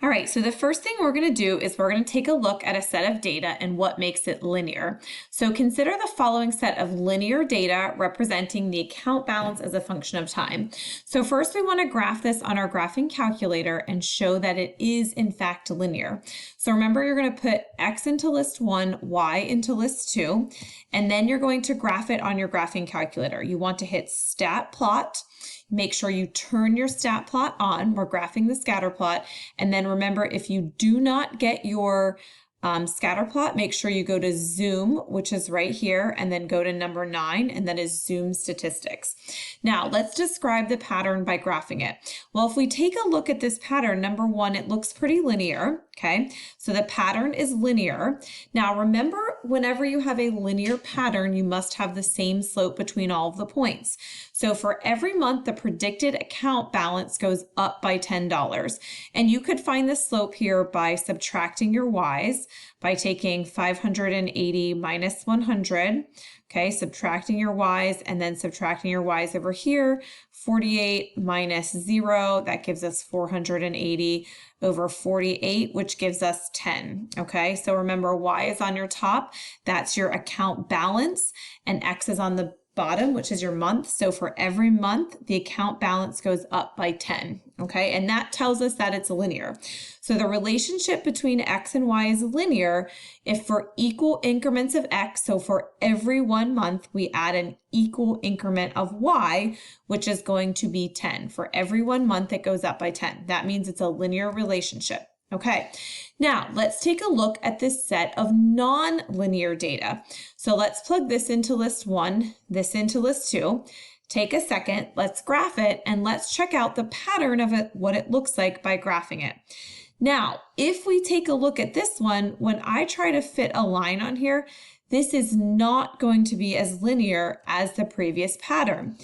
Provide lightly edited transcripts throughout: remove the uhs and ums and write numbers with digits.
All right, so the first thing we're going to do is we're going to take a look at a set of data and what makes it linear. So consider the following set of linear data representing the account balance as a function of time. So first we want to graph this on our graphing calculator and show that it is in fact linear. So remember, you're going to put X into list 1, Y into list 2, and then you're going to graph it on your graphing calculator. You want to hit stat plot. Make sure you turn your stat plot on. We're graphing the scatter plot. And then remember, if you do not get your scatter plot, make sure you go to zoom, which is right here, and then go to number 9, and that is zoom statistics. Now let's describe the pattern by graphing it. Well, if we take a look at this pattern, number 1, it looks pretty linear. Okay, so the pattern is linear. Now remember, whenever you have a linear pattern, you must have the same slope between all of the points. So for every month, the predicted account balance goes up by $10. And you could find the slope here by subtracting your y's, by taking 580 minus 100, okay, subtracting your y's and then subtracting your y's over here, 48 minus 0, that gives us 480 over 48, which gives us 10, okay? So remember, y is on your top, that's your account balance, and x is on the bottom, which is your month. So for every month, the account balance goes up by 10, okay? And that tells us that it's linear. So the relationship between x and y is linear if for equal increments of x, so for every 1 month, we add an equal increment of y, which is going to be 10. For every 1 month, it goes up by 10. That means it's a linear relationship. Okay, now let's take a look at this set of non-linear data. So let's plug this into list 1, this into list 2. Take a second, let's graph it, and let's check out the pattern of it, what it looks like by graphing it. Now, if we take a look at this one, when I try to fit a line on here, this is not going to be as linear as the previous pattern.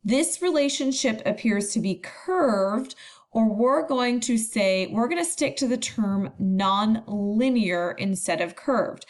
This relationship appears to be curved, or we're going to stick to the term non-linear instead of curved.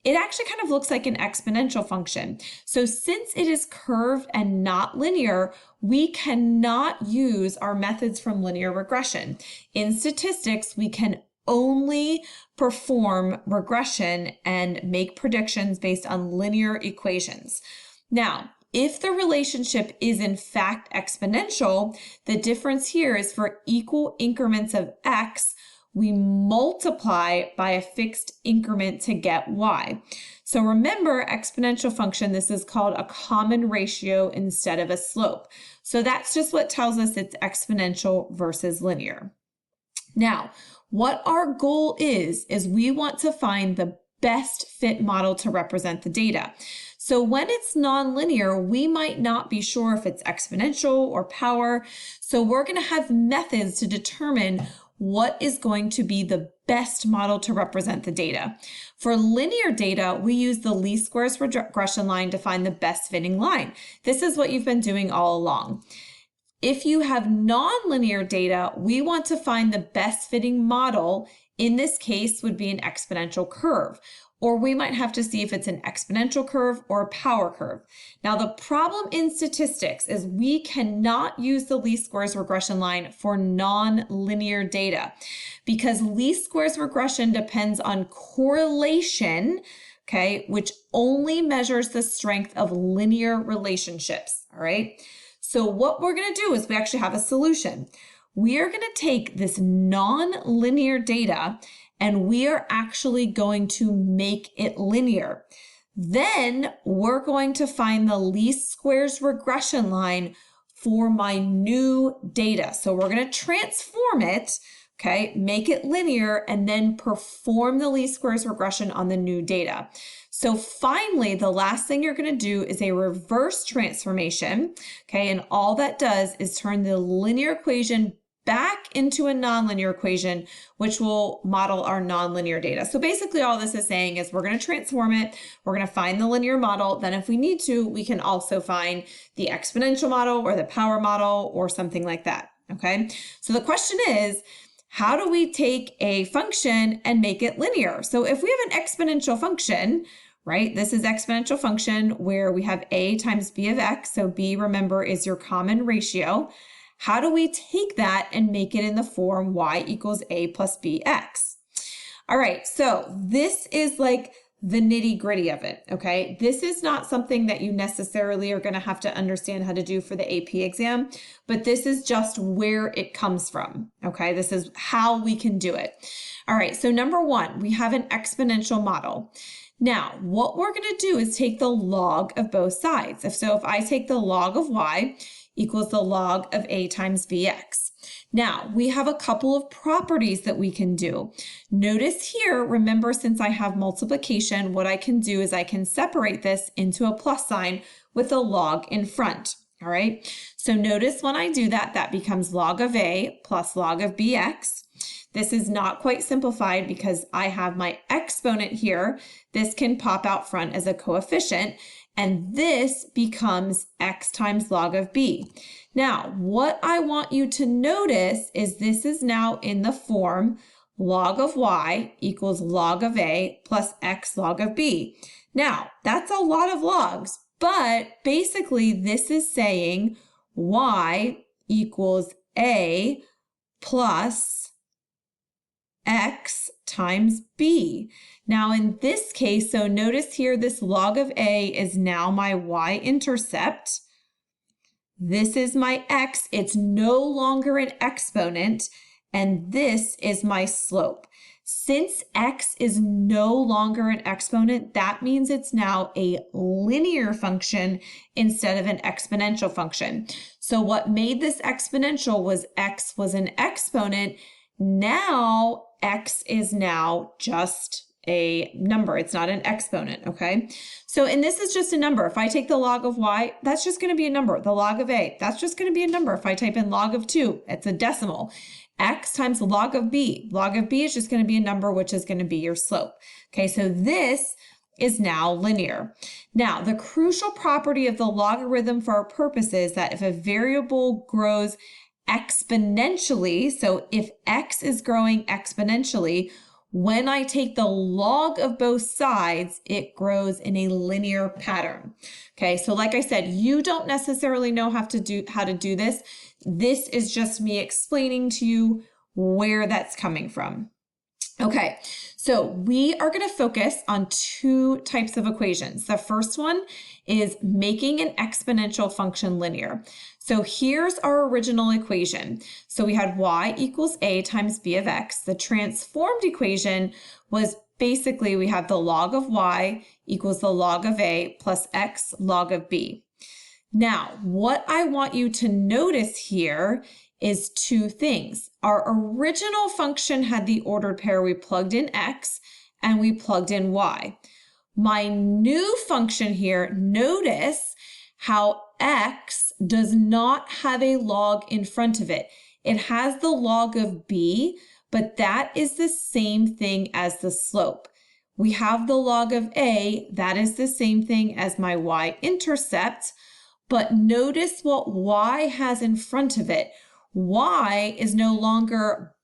It actually kind of looks like an exponential function. So since it is curved and not linear, we cannot use our methods from linear regression. In statistics, we can only perform regression and make predictions based on linear equations. Now, if the relationship is in fact exponential, the difference here is for equal increments of x, we multiply by a fixed increment to get y. So remember, exponential function, this is called a common ratio instead of a slope. So that's just what tells us it's exponential versus linear. Now, what our goal is we want to find the best fit model to represent the data. So when it's nonlinear, we might not be sure if it's exponential or power. So we're going to have methods to determine what is going to be the best model to represent the data. For linear data, we use the least squares regression line to find the best fitting line. This is what you've been doing all along. If you have nonlinear data, we want to find the best fitting model. In this case would be an exponential curve, or we might have to see if it's an exponential curve or a power curve. Now, the problem in statistics is we cannot use the least squares regression line for non-linear data because least squares regression depends on correlation, okay, which only measures the strength of linear relationships, all right? So what we're going to do is we actually have a solution. We are going to take this non-linear data and we are actually going to make it linear. Then we're going to find the least squares regression line for my new data. So we're going to transform it, okay, make it linear, and then perform the least squares regression on the new data. So finally, the last thing you're going to do is a reverse transformation, okay, and all that does is turn the linear equation back into a nonlinear equation, which will model our nonlinear data. So basically all this is saying is we're going to transform it, we're going to find the linear model, then if we need to, we can also find the exponential model or the power model or something like that, okay? So the question is, how do we take a function and make it linear? So if we have an exponential function, right, this is exponential function where we have a times b of x, so b, remember, is your common ratio. how do we take that and make it in the form y equals a plus bx? All right, so this is like the nitty gritty of it, okay? This is not something that you necessarily are going to have to understand how to do for the AP exam, but this is just where it comes from, okay? This is how we can do it. All right, so number one, we have an exponential model. Now, what we're going to do is take the log of both sides. If I take the log of y equals the log of a times bx. Now, we have a couple of properties that we can do. Notice here, remember, since I have multiplication, what I can do is I can separate this into a plus sign with a log in front. All right, so notice when I do that, that becomes log of a plus log of bx. This is not quite simplified because I have my exponent here. This can pop out front as a coefficient, and this becomes x times log of b. Now, what I want you to notice is this is now in the form log of y equals log of a plus x log of b. Now, that's a lot of logs, but basically this is saying y equals a plus x times b. Now in this case, so notice here this log of a is now my y-intercept. This is my x. It's no longer an exponent, and this is my slope. Since x is no longer an exponent, that means it's now a linear function instead of an exponential function. So what made this exponential was x was an exponent. Now x is now just a number. It's not an exponent, okay? So, and this is just a number. If I take the log of y, that's just going to be a number. The log of a, that's just going to be a number. If I type in log of 2, it's a decimal. X times log of b. Log of b is just going to be a number, which is going to be your slope. Okay, so this is now linear. Now, the crucial property of the logarithm for our purpose is that if a variable grows exponentially, so if x is growing exponentially, when I take the log of both sides, it grows in a linear pattern. Okay, so like I said, you don't necessarily know how to do this. This is just me explaining to you where that's coming from. Okay, so we are going to focus on two types of equations. The first one is making an exponential function linear. So here's our original equation. So we had y equals a times b of x. The transformed equation was basically we have the log of y equals the log of a plus x log of b. Now, what I want you to notice here is two things. Our original function had the ordered pair. We plugged in x and we plugged in y. My new function here, notice how x does not have a log in front of it. It has the log of b, but that is the same thing as the slope. We have the log of a, that is the same thing as my y-intercept, but notice what y has in front of it. Y is no longer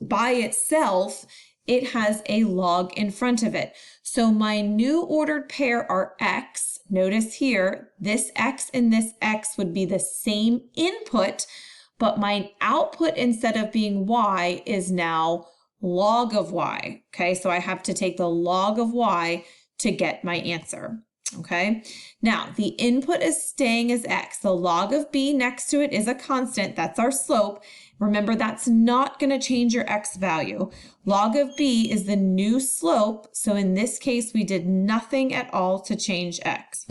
by itself, it has a log in front of it. So my new ordered pair are x. Notice here, this x and this x would be the same input, but my output instead of being y is now log of y. Okay, so I have to take the log of y to get my answer. Okay, now the input is staying as x. The log of b next to it is a constant. That's our slope. Remember, that's not going to change your x value. Log of b is the new slope. So in this case, we did nothing at all to change x.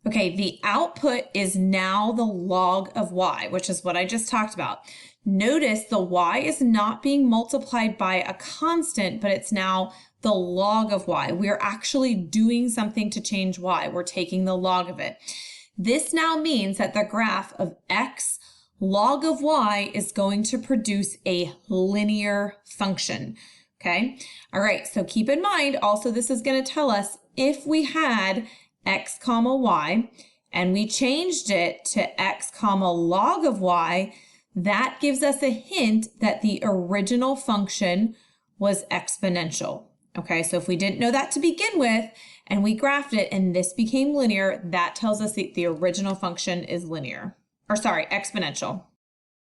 Okay, the output is now the log of y, which is what I just talked about. Notice the y is not being multiplied by a constant, but it's now the log of y. We're actually doing something to change y. We're taking the log of it. This now means that the graph of x log of y is going to produce a linear function. Okay, all right, so keep in mind also this is going to tell us if we had x comma y and we changed it to x comma log of y, that gives us a hint that the original function was exponential. Okay, so if we didn't know that to begin with, and we graphed it and this became linear, that tells us that the original function is linear, or sorry, exponential.